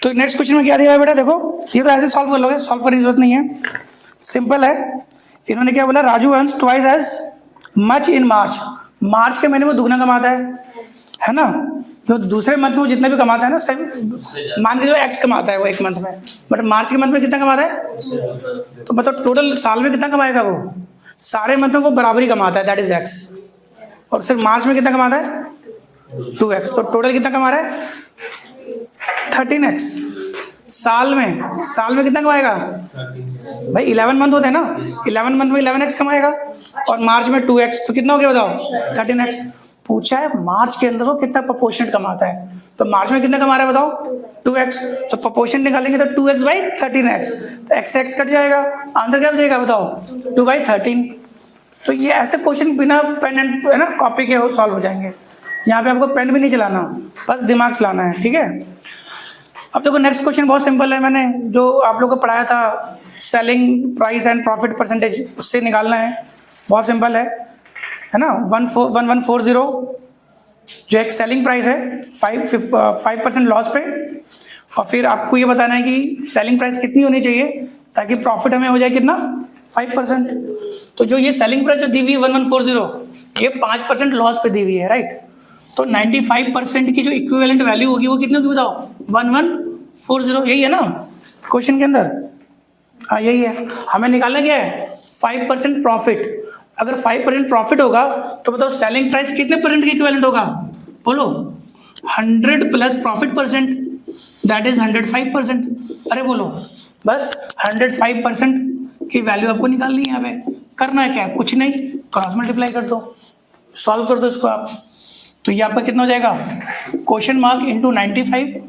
तो next question में क्या दिया है बेटा, देखो ये तो ऐसे सॉल्व कर लोगे, सॉल्व करने की जरूरत नहीं है, सिंपल है। इन्होंने क्या बोला, Raju earns twice as much in March. March के महीने में दुगना कमाता है ना। जो दूसरे मंथ में वो जितना भी कमाता है ना, सही मान के जो एक्स कमाता है वो एक मंथ में, बट मार्च के मंथ में कितना कमाता है, तो मतलब टोटल साल में कितना कमाएगा वो, सारे मंथ में वो बराबरी कमाता है, दैट इज एक्स। और सिर्फ मार्च में कितना कमाता है 2x, तो टोटल कितना कमा रहा है 13x। साल में कितना कमाएगा भाई, 11 मंथ होते हैं ना, 11 मंथ में 11x कमाएगा, और मार्च में 2x, तो कितना हो गया बताओ 13x। पूछा है मार्च के अंदर वो कितना प्रोपोर्शनेट कमाता है, तो मार्च में कितना कमा रहा है बताओ 2x, तो प्रोपोर्शन निकालेंगे तो 2x बाई 13x, तो x कट जाएगा, आंसर क्या बचेगा बताओ 2 बाई 13। तो ये ऐसे क्वेश्चन बिना पेन एंड है ना कॉपी के सॉल्व हो जाएंगे। यहाँ पे आपको पेन भी नहीं चलाना, बस दिमाग चलाना है, ठीक है। अब देखो नेक्स्ट क्वेश्चन बहुत सिंपल है, मैंने जो आप लोगों को पढ़ाया था selling price and profit percentage, उससे निकालना है, बहुत सिंपल है ना। 1140 जो एक सेलिंग प्राइस है 5% लॉस पे, और फिर आपको ये बताना है कि सेलिंग प्राइस कितनी होनी चाहिए ताकि प्रॉफिट हमें हो जाए कितना 5%। तो जो ये सेलिंग प्राइस जो दी हुई है 1140, ये 5% लॉस पे दी हुई है, राइट। तो 95% की जो इक्विवेलेंट वैल्यू होगी वो कितनी होगी बताओ 1140, यही है ना क्वेश्चन के अंदर, हाँ यही है। हमें निकालना क्या है 5% प्रॉफिट। अगर 5% प्रॉफिट होगा तो बताओ सेलिंग प्राइस कितने परसेंट की इक्विवेलेंट होगा, बोलो 100 plus profit percent, that is 105%। अरे बोलो बस 105% की वैल्यू आपको निकालनी है। यहाँ पे करना है क्या, कुछ नहीं, क्रॉस मल्टीप्लाई कर दो, सॉल्व कर दो इसको आप। तो ये आपका कितना हो जाएगा, question mark into 95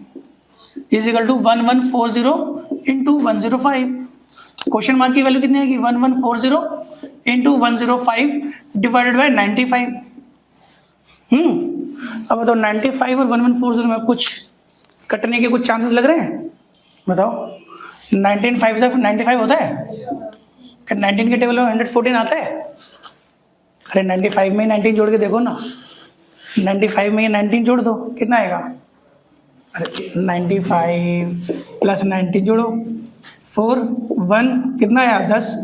is equal to 1140 into 105। Question mark की वैल्यू कितनी आएगी 1140 इंटू 105 डिवाइडेड बाई 95। अब बताओ 95 और 1140 में कुछ कटने के कुछ चांसेस लग रहे हैं, बताओ 19 5 से 95 होता है, 19 के टेबल में 114 आता है। अरे 95 में 19 जोड़ के देखो ना, 95 में ये 19 जोड़ दो, कितना आएगा, अरे 95 प्लस 19 जोड़ो 4 1 कितना आया 10,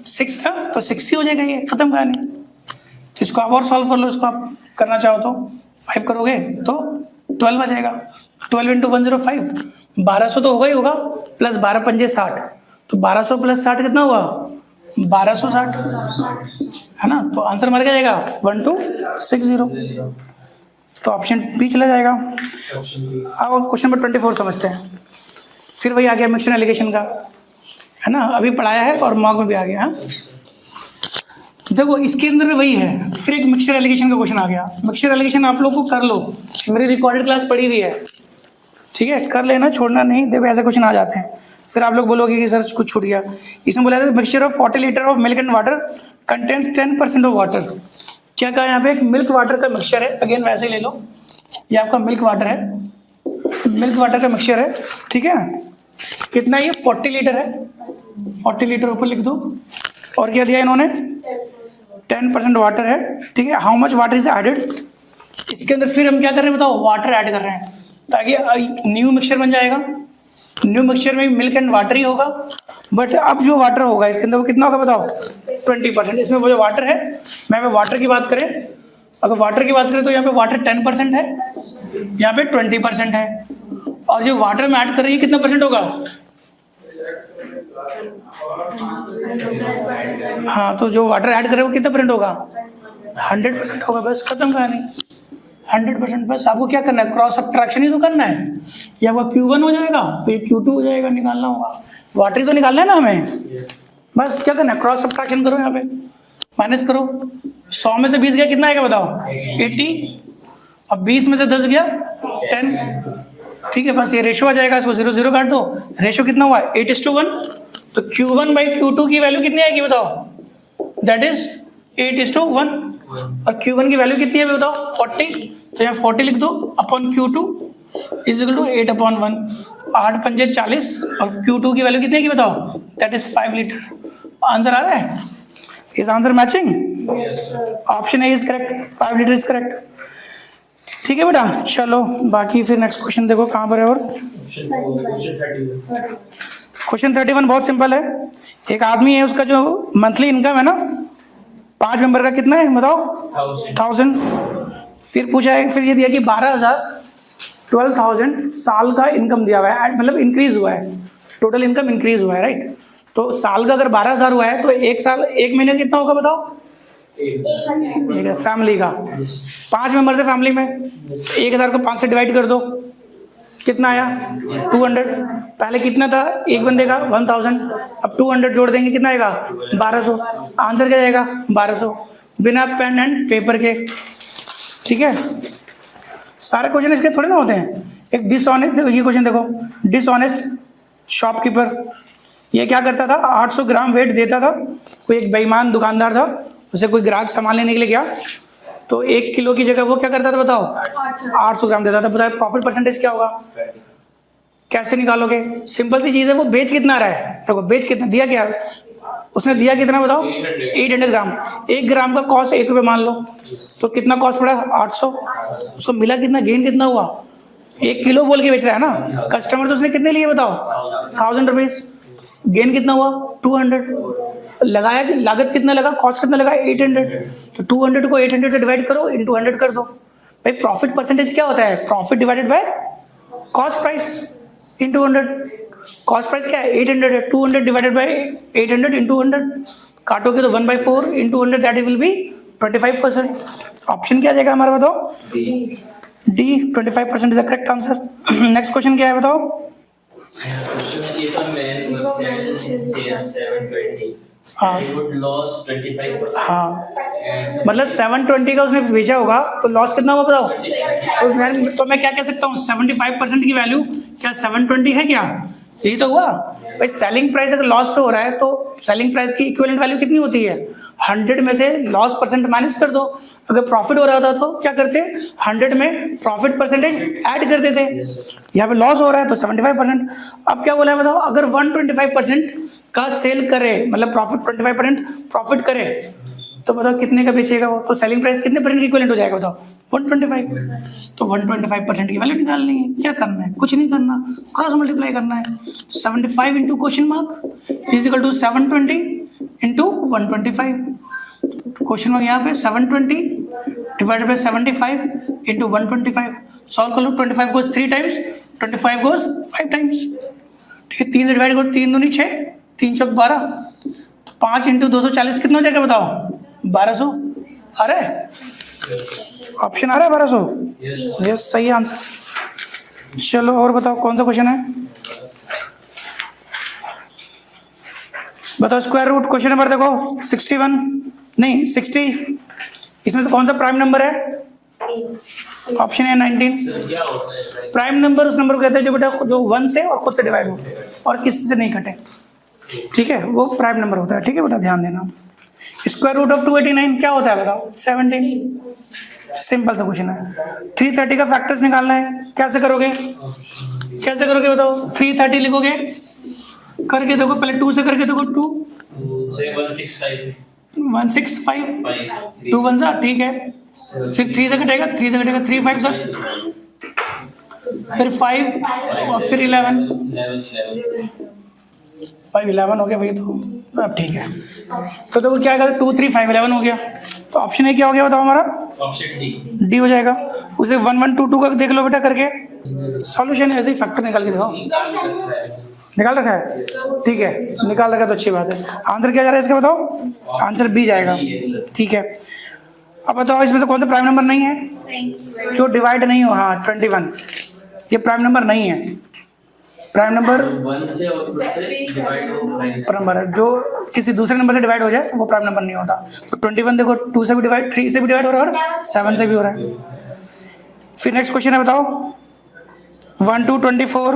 6 था तो 60 हो जाएगा, ये खत्म कहानी। तो इसको आप और सॉल्व कर लो, इसको आप करना चाहो तो 5 करोगे तो 12 आ जाएगा, 12 इंटू 105 1200 तो होगा ही होगा, प्लस 12 पंजे 60, तो 1200 प्लस 60 कितना हुआ 1260, है ना। तो आंसर हमारा क्या जाएगा 1260, तो ऑप्शन बी चला जाएगा। अब क्वेश्चन नंबर 24 समझते हैं, फिर वही आ गया मिक्सचर एलिगेशन का, है ना, अभी पढ़ाया है और मॉक में भी आ गया है। देखो इसके अंदर में वही है, फिर एक मिक्सचर एलिगेशन का क्वेश्चन आ गया। मिक्सचर एलिगेशन आप लोग को कर लो, मेरी रिकॉर्डेड क्लास पढ़ी हुई है, ठीक है, कर लेना, छोड़ना नहीं। देखो ऐसे क्वेश्चन आ जाते हैं, फिर आप लोग बोलोगे कि सर कुछ छूट गया। इसमें बोला था mixture of 40 litre of milk and water contains 10% of water. क्या कहा यहाँ पे, एक मिल्क वाटर का मिक्सचर है, अगेन वैसे ही ले लो, ये आपका मिल्क वाटर है, मिल्क वाटर का मिक्सचर है, ठीक है। कितना ये 40 लीटर है, 40 लीटर ऊपर लिख दो, और क्या दिया इन्होंने 10% वाटर है, ठीक है। How much water is added, इसके अंदर फिर हम क्या कर रहे हैं बताओ, वाटर ऐड कर रहे हैं ताकि न्यू मिक्सचर बन जाएगा। न्यू मिक्सचर में मिल्क एंड वाटर ही होगा, बट अब जो वाटर होगा इसके अंदर वो कितना होगा बताओ 20%। इसमें वो जो वाटर है, मैं वाटर की बात करें, अगर वाटर की बात करें तो यहाँ पे वाटर 10% है, यहाँ पे 20% है, और जो वाटर में ऐड कर रही है कितना परसेंट होगा, हाँ, तो जो वाटर ऐड करे वो कितना परसेंट होगा 100% होगा, बस खत्म कहानी 100%। बस आपको क्या करना है, क्रॉस सब्ट्रैक्शन ही तो करना है, ये आपका Q1 हो जाएगा तो ये Q2 हो जाएगा, निकालना होगा, वाटर ही तो निकालना है ना हमें, बस क्या करना है क्रॉस सब्ट्रैक्शन करो, यहाँ पे माइनस करो, 100 में से 20 गया कितना आएगा बताओ 80, और 20 में से 10 गया 10, ठीक है। बस ये रेशो आ जाएगा, इसको 0 0 काट दो, रेशो कितना हुआ 8:1, तो Q1 बाई Q2 की वैल्यू कितनी आएगी बताओ, दैट इज 8:1, और Q1 की वैल्यू कितनी है बताओ 40, तो यहाँ 40 लिख दो upon Q2 is equal to 8/1, 8 पंजे 40, और Q2 की वैल्यू कितनी है बताओ, दैट इज 5 लीटर। आंसर आ रहा है, is answer matching, option A is correct, 5 litre is correct, ठीक है बेटा। चलो बाकी फिर नेक्स्ट क्वेश्चन देखो कहाँ पर है, और क्वेश्चन 31 बहुत सिंपल है। एक आदमी है, उसका जो मंथली इनकम है ना 5 मेंबर का कितना है बताओ? 1000। फिर पूछा है, फिर ये दिया कि 12,000 12,000 साल का इनकम दिया हुआ है, मतलब इंक्रीज हुआ है, टोटल इनकम इंक्रीज हुआ है, राइट। तो साल का अगर 12,000 हुआ है तो एक साल, एक महीने का कितना होगा बताओ? फैमिली का 5 मेंबर है फैमिली में, 1,000 को 5 से डिवाइड कर दो, कितना आया? 200। पहले कितना था एक बंदे का? 1000। अब 200 जोड़ देंगे, कितना आएगा? 1200। आंसर क्या जाएगा? 1200, बिना पेन एंड पेपर के। ठीक है, सारे क्वेश्चन इसके थोड़े ना होते हैं। एक डिसऑनेस्ट, ये क्वेश्चन देखो, डिसऑनेस्ट शॉपकीपर, ये क्या करता था? 800 ग्राम वेट देता था। कोई एक बेईमान दुकानदार था, उसे कोई ग्राहक सामान लेने के लिए गया, तो 1 किलो की जगह वो क्या करता था बताओ? 800 ग्राम देता था। बताओ प्रॉफिट परसेंटेज क्या होगा? कैसे निकालोगे? सिंपल सी चीज है, वो बेच कितना रहा है, देखो बेच कितना दिया, क्या उसने दिया, कितना बताओ? 800 ग्राम। 1 ग्राम का कॉस्ट 1 रुपये मान लो, तो कितना कॉस्ट पड़ा? 800। उसको मिला कितना? गेन कितना हुआ? 1 किलो बोल के बेच रहा है ना कस्टमर, तो उसने कितने लिए बताओ? 1000 रुपीज। गेन कितना हुआ? 200। लगाया, लागत कितना लगा? कॉस्ट कितना लगा? 800। तो 200 को 800 से डिवाइड करो, इंटू 100 कर दो। भाई प्रॉफिट परसेंटेज क्या होता है? Profit divided by cost price into 100। Cost price क्या है? 800 है। 200 डिवाइडेड बाय 800 इंटू 100, काटोगे तो 1/4 into 100, that will be 25%। Option क्या जाएगा हमारा बताओ? D, 25% is the correct answer. Next question क्या है बताओ? हाँ, मतलब 720 का उसने बेचा होगा, तो लॉस कितना होगा बताओ? तो मैं क्या कह सकता हूँ? 75% की वैल्यू क्या 720 है क्या? यही तो हुआ भाई। सेलिंग प्राइस अगर लॉस पे हो रहा है तो सेलिंग प्राइस की इक्विवेलेंट वैल्यू कितनी होती है? 100 में से लॉस परसेंट माइनस कर दो। अगर प्रॉफिट हो रहा था तो क्या करते? 100 में प्रॉफिट परसेंटेज ऐड कर देते। यहाँ पे लॉस हो रहा है तो 75%। अब क्या बोला है बताओ? अगर 125% का सेल करे, मतलब प्रॉफिट 25% प्रॉफिट करे, तो बताओ कितने का बेचेगा वो? तो सेलिंग प्राइस कितने परसेंट इक्विवेलेंट हो जाएगा बताओ? 125। तो 125% की वैल्यू निकालनी है। क्या करना है? कुछ नहीं करना, क्रॉस मल्टीप्लाई करना है। 75 into question mark is equal to 720 into 125। Question mark यहाँ पे 720 डिवाइडेड बाई 75 इंटू 125। सॉल्व कर लो। 25 गोज 3 टाइम्स, 25 गोज 5 टाइम्स। ठीक है, 3 से डिवाइड करो, 3 दूनी 6, 3 चौक 12, 5 इंटू 240 कितना हो जाएगा बताओ? 1200। आ रहा है ऑप्शन? आ रहा है 1200? यस, सही आंसर। चलो और बताओ कौन सा क्वेश्चन है बताओ? स्क्वायर रूट क्वेश्चन नंबर देखो 61 नहीं 60, इसमें से कौन सा प्राइम नंबर है? ऑप्शन है 19। प्राइम नंबर उस नंबर को कहते हैं जो बेटा जो 1 से और खुद से डिवाइड हो और किसी से नहीं कटे। ठीक है, वो प्राइम नंबर होता है। ठीक है बेटा, ध्यान देना। स्क्वायर रूट ऑफ 289 क्या होता है बताओ? 17। सिंपल सा क्वेश्चन है। 330 का फैक्टर्स निकालना है, कैसे करोगे? कैसे करोगे बताओ? 330 लिखोगे, करके देखो, पहले 2 से करके देखो। 2 से 165 2 1 सा, ठीक है। फिर 3 से कटेगा, 3 से कटेगा, 3 5 सा, फिर 5 और फिर 11 5 11 हो गया भाई। तो अब ठीक है, तो देखो क्या आएगा? 2 3 5 11 हो गया। तो ऑप्शन ए क्या हो गया बताओ हमारा? ऑप्शन डी हो जाएगा। उसे 1 1 2 2 का देख लो बेटा करके, सॉल्यूशन ऐसे ही फैक्टर निकाल के दिखाओ। निकाल रखा है? ठीक है, निकाल रखा है तो अच्छी बात है। आंसर क्या जा रहा है इसका बताओ? आंसर बी जाएगा। ठीक है, अब बताओ इसमें से कौन सा प्राइम नंबर नहीं है जो डिवाइड नहीं हो? हाँ 21, ये प्राइम नंबर नहीं है। प्राइम नंबर 1 से और प्राइम नंबर जो किसी दूसरे नंबर से डिवाइड हो जाए वो प्राइम नंबर नहीं होता। तो 21 देखो 2 से भी डिवाइड, 3 से भी डिवाइड हो रहा है और 7 से भी हो रहा है। फिर नेक्स्ट क्वेश्चन है बताओ 1 to 24,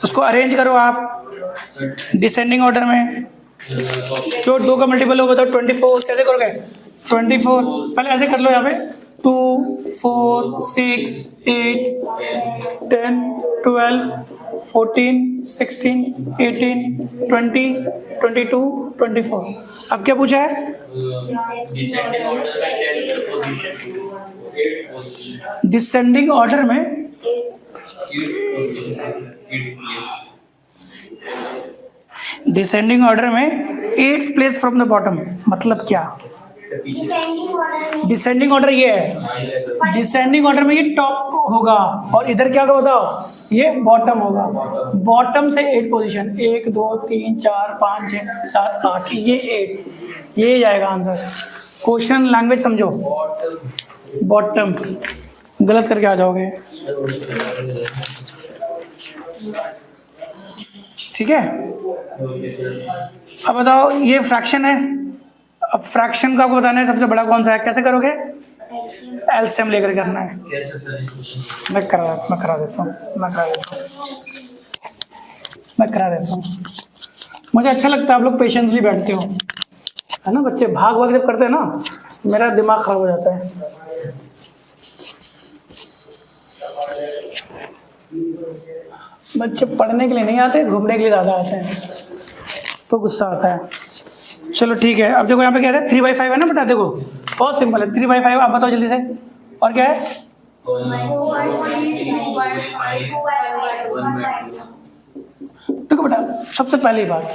उसको अरेंज करो आप डिसेंडिंग ऑर्डर में। जो 2 का मल्टीपल हो बताओ 24, कैसे करोगे? 24 पहले ऐसे कर लो, यहाँ पे 2 4 6 8 10 12 14 16 18 20 22 24। अब क्या पूछा है? डिसेंडिंग ऑर्डर में डिसेंडिंग ऑर्डर में 8th place from the bottom, मतलब क्या? डिसेंडिंग ऑर्डर ये है, डिसेंडिंग ऑर्डर में ये टॉप होगा और इधर क्या होगा बताओ, ये बॉटम होगा। बॉटम से 8 पोजीशन, 1 2 3 4 5 6 7 8, ये 8, ये जाएगा आंसर। क्वेश्चन लैंग्वेज समझो, बॉटम गलत करके आ जाओगे, ठीक है। अब बताओ ये फ्रैक्शन है, अब फ्रैक्शन का आपको बताना है सबसे बड़ा कौन सा है, कैसे करोगे? एलसीएम लेकर करना है। मैं करा देता हूँ। मुझे अच्छा लगता है आप लोग पेशेंसली बैठते हो, है ना। बच्चे भाग भाग जब करते हैं ना, मेरा दिमाग खराब हो जाता है। बच्चे पढ़ने के लिए नहीं आते, घूमने के लिए ज़्यादा आते हैं, तो गुस्सा आता है। चलो ठीक है, अब देखो यहाँ पे क्या है, 3/5 है ना बेटा, देखो बहुत सिंपल है, 3/5। आप बताओ जल्दी से, और क्या है? देखो बेटा, सबसे पहली बात,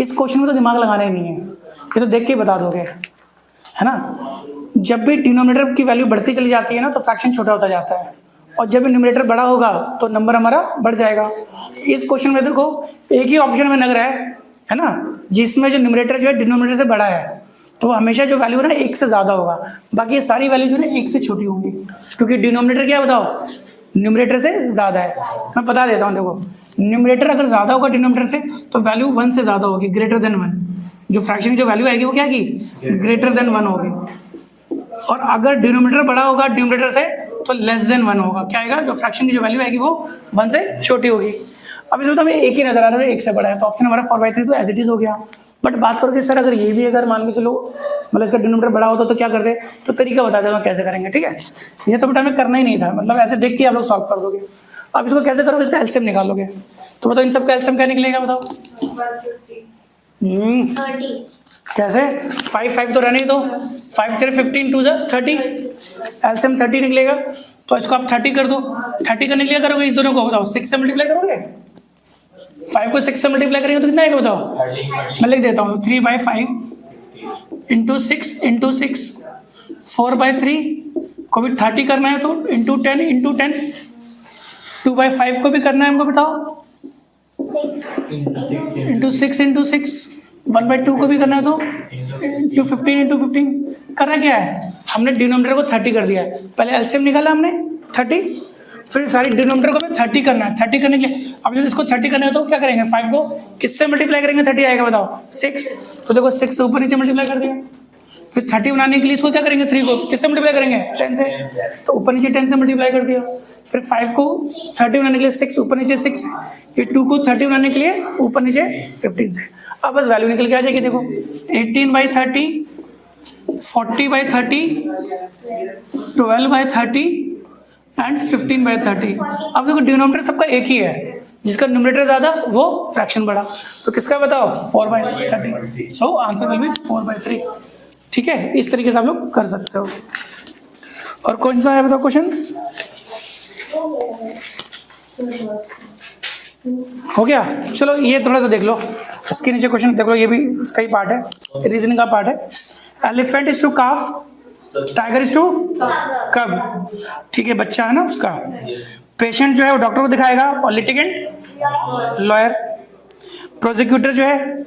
इस क्वेश्चन में तो दिमाग लगाना ही नहीं है, ये तो देख के ही बता दोगे, है ना। जब भी डिनोमिनेटर की वैल्यू बढ़ती चली जाती है ना, तो फ्रैक्शन छोटा होता जाता है, और जब भी न्यूमरेटर बड़ा होगा तो नंबर हमारा बढ़ जाएगा। इस क्वेश्चन में देखो एक ही ऑप्शन में लग रहा है ना, जिसमें जो न्यूमरेटर जो है डिनोमिनेटर से बड़ा है, तो हमेशा जो वैल्यू है ना 1 से ज़्यादा होगा, बाकी ये सारी वैल्यू जो है 1 से छोटी होंगी, क्योंकि डिनोमिनेटर क्या बताओ, न्यूमरेटर से ज़्यादा है। मैं बता देता हूँ, देखो न्यूमरेटर अगर ज़्यादा होगा डिनोमिनेटर से, तो वैल्यू 1 से ज़्यादा होगी, ग्रेटर देन 1। जो फ्रैक्शन की जो वैल्यू आएगी वो क्या की, ग्रेटर देन 1 होगी। और अगर डिनोमिनेटर बड़ा होगा न्यूमरेटर से, तो लेस देन 1 होगा। क्या आएगा, जो फ्रैक्शन की जो वैल्यू आएगी वो 1 से छोटी होगी। अब इसमें तो हमें एक ही नजर आ रहा है, 1 से बड़ा है, तो ऑप्शन हमारा 4/3 तो एज इट इज हो गया। बट बात करो कि सर अगर ये भी अगर मान के चलो मतलब इसका डिनोमिनेटर बड़ा होता तो क्या करते, तो तरीका बता देता हूँ कैसे करेंगे, ठीक है। ये तो बेटा हमें करना ही नहीं था, मतलब ऐसे देख के आप लोग सॉल्व कर दोगे। अब इसको कैसे करोगे, इसका एलसीएम निकालोगे, तो बताओ इन सब का एलसीएम क्या निकलेगा बताओ। 30। कैसे, 5 तो रहने ही दो, 5 3 15 2 30, एलसीएम 30 निकलेगा। तो इसको आप 30 कर दो, 30 करने के लिए करोगे इस दोनों को बताओ, 6 से मल्टीप्लाई करोगे, 5 को 6 से मल्टीप्लाई करेंगे तो कितना आएगा बताओ। मैं लिख देता हूँ, 3/5 इंटू 6 4/3 को भी 30 करना है, तो इंटू 10 2/5 को भी करना है हमको बताओ, इंटू 6 1/2 को भी करना है, तो इंटू 15 करना क्या है, हमने डिनोमिनेटर को 30 कर दिया है। पहले एलसीएम निकाला हमने 30, फिर सारी डिनोमिनेटर को हमें 30 करना है। 30 करने के लिए अब जब इसको 30 करना है तो क्या करेंगे, 5 को किससे मल्टीप्लाई करेंगे, 30 आएगा बताओ, 6। तो देखो 6 से ऊपर नीचे मल्टीप्लाई कर दिया। फिर 30 बनाने के लिए इसको क्या करेंगे, 3 को किससे मल्टीप्लाई करेंगे, 10 से, तो ऊपर नीचे 10 से मल्टीप्लाई कर दिया। फिर 5 को 30 बनाने के लिए 6, ऊपर नीचे 6, ये 2 को 30 बनाने के लिए ऊपर नीचे 15 से। अब बस वैल्यू निकल के आ जाएगी, देखो 18/30, 40/30, 12/30 एंड 15/30। अब देखो डिनोमिनेटर सबका एक ही है, जिसका न्यूमरेटर ज्यादा वो फ्रैक्शन बड़ा, तो किसका बताओ 4/30। सो आंसर विल बी 4/3, ठीक है। इस तरीके से आप लोग कर सकते हो। और कौन सा है बताओ क्वेश्चन, हो गया। चलो ये थोड़ा सा देख लो, इसके नीचे क्वेश्चन देख लो, ये भी इसका ही पार्ट है, रीजनिंग का पार्ट है। Elephant is to calf, tiger is to cub, ठीक है, बच्चा है ना उसका। पेशेंट जो है वो डॉक्टर को दिखाएगा, और लिटिगेंट लॉयर। प्रोसिक्यूटर जो है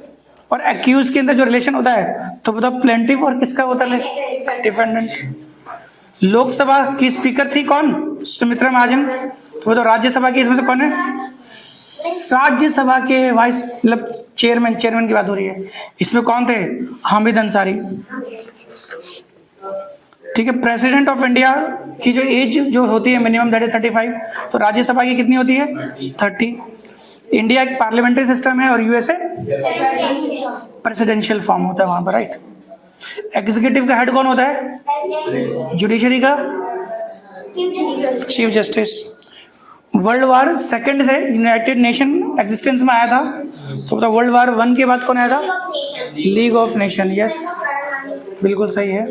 और एक्यूज के अंदर जो रिलेशन होता है, तो बताओ प्लेंटिव और किसका होता है, डिफेंडेंट। लोकसभा की स्पीकर थी कौन, सुमित्रा महाजन। तो बताओ राज्यसभा की इसमें से कौन है, राज्यसभा के वाइस मतलब चेयरमैन की बात हो रही है, इसमें कौन थे, हामिद अंसारी, ठीक है। प्रेसिडेंट ऑफ इंडिया की जो एज जो होती है मिनिमम दैट इज 35, तो राज्यसभा की कितनी होती है 30। इंडिया एक पार्लियामेंट्री सिस्टम है और यूएसए प्रेसिडेंशियल फॉर्म होता है वहां पर, राइट। एग्जीक्यूटिव का हेड कौन होता है, जुडिशरी का chief justice. World war second से यूनाइटेड नेशन एग्जिस्टेंस में आया था, तो बताओ वर्ल्ड वार 1 के बाद कौन आया था, लीग ऑफ नेशन, यस बिल्कुल सही है।